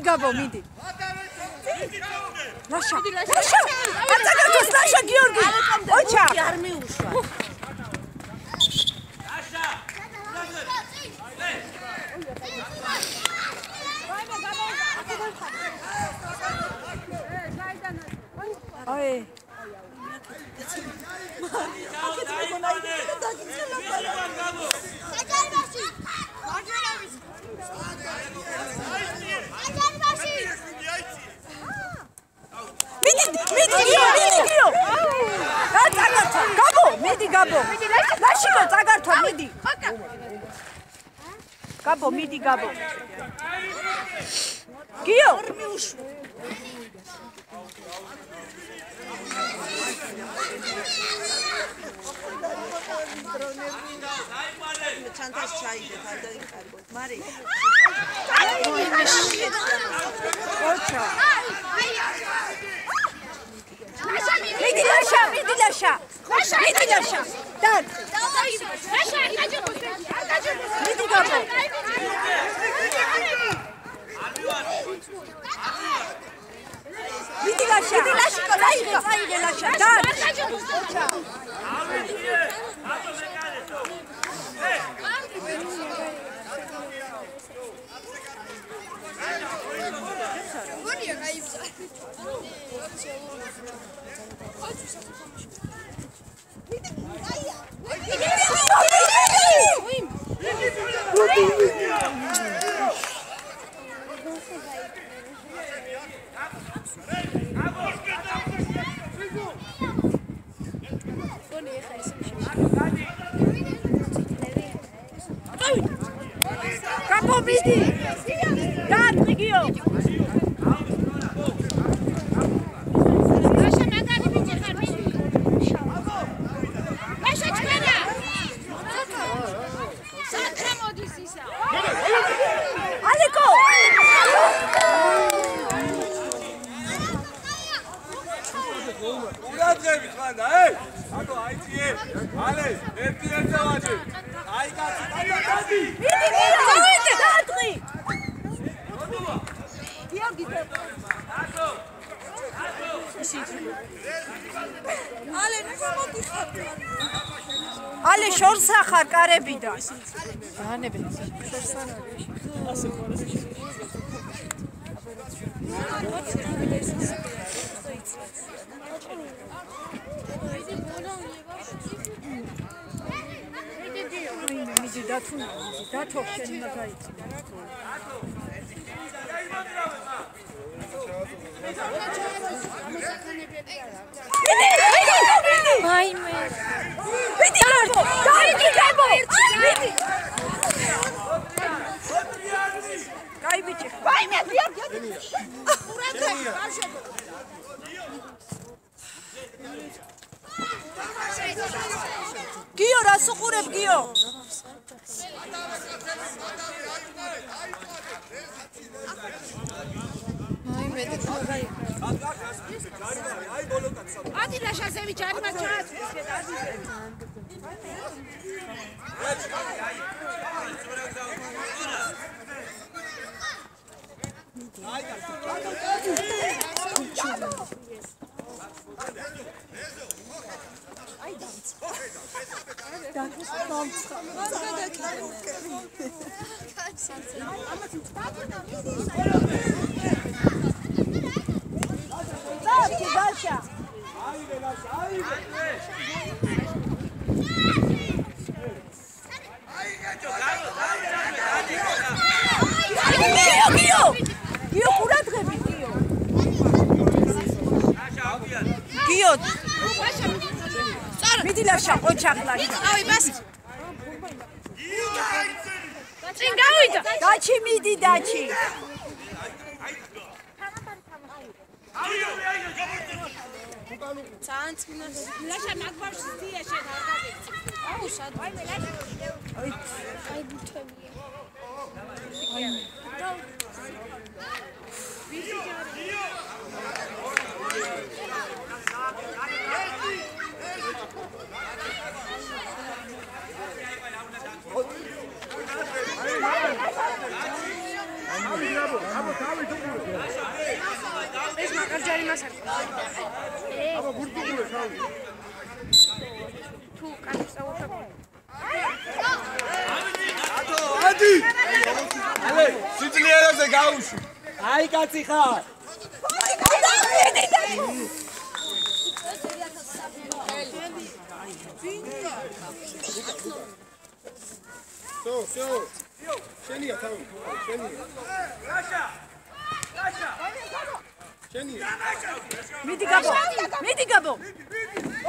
Gabo, midi. Lasha. Atagatos, Lasha, Georgi. Ocha. Armi ushva. Lasha. Ay. Gabo, midi Gabo. Gio. Çantas çay Mari. Ocha. Midi Lasha. Dan. Midi Gabo. Midi Lasha. Dan. Ocha. Capo midi. Dan Gio. Ale შორს ახარ კარებიდან. ანები. შორსან არის. მიდი დათო შენ მაგაიცი. Vaime. Vidi Gabo. Vidi. Kai bici. Vaime, Georgi. გიო რას უყურებ გიო? Adi la șase cari mă chat. გიო ყურადღები გიო გიო მიდი ლაშა ოჩახ ლაშა Ai bas. წინ გავიდა. დაჩი მიდი დაჩი Цанц минут. Лаша მაგბავს დია შენ არ გაგეცი. აუ სად. აი მე ლაша. აი ბუთები. ეს მაგარჯარი მასარ. აბა გურდუღურე ხალ. თუ კაცს აუხებ. ადი! ალე, სიძლიერეზე გაუშვი. აი კაცი ხარ. Всё. შენია თავი. შენია. ლაშა. შენია. მიდი გაბო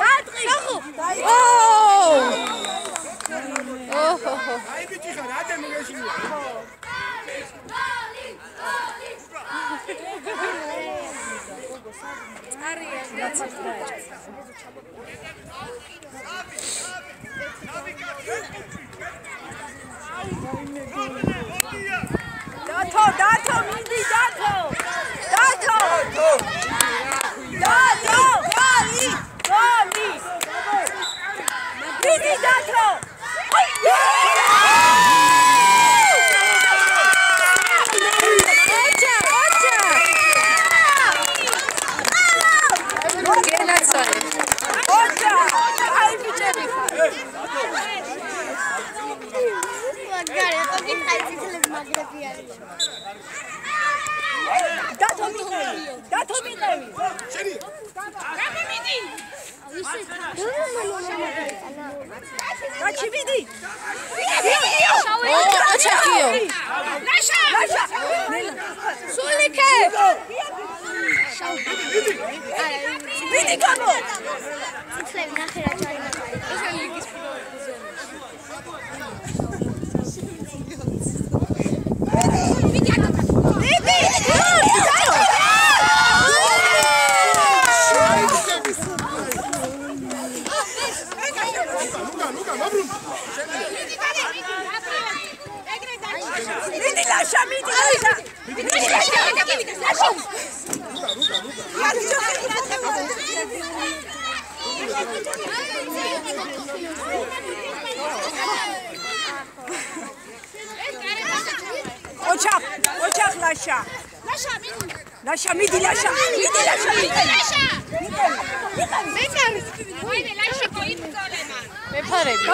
დაატყი აი ბიჭი ხარ, ადე მოგეშინია. დათო მიდი დათო გოლი მიდი დათო დათო მიყევი შენია. დაჩი მიდი ლაშა სულიკე მიდი გაბო ციფრები ნახე რა ჩარი ეს ლიგის ოჩახ ლაშა მიდი ლაშა მე წარ. ვაიმე ლაშა გოიფწოლე მან. მეფარები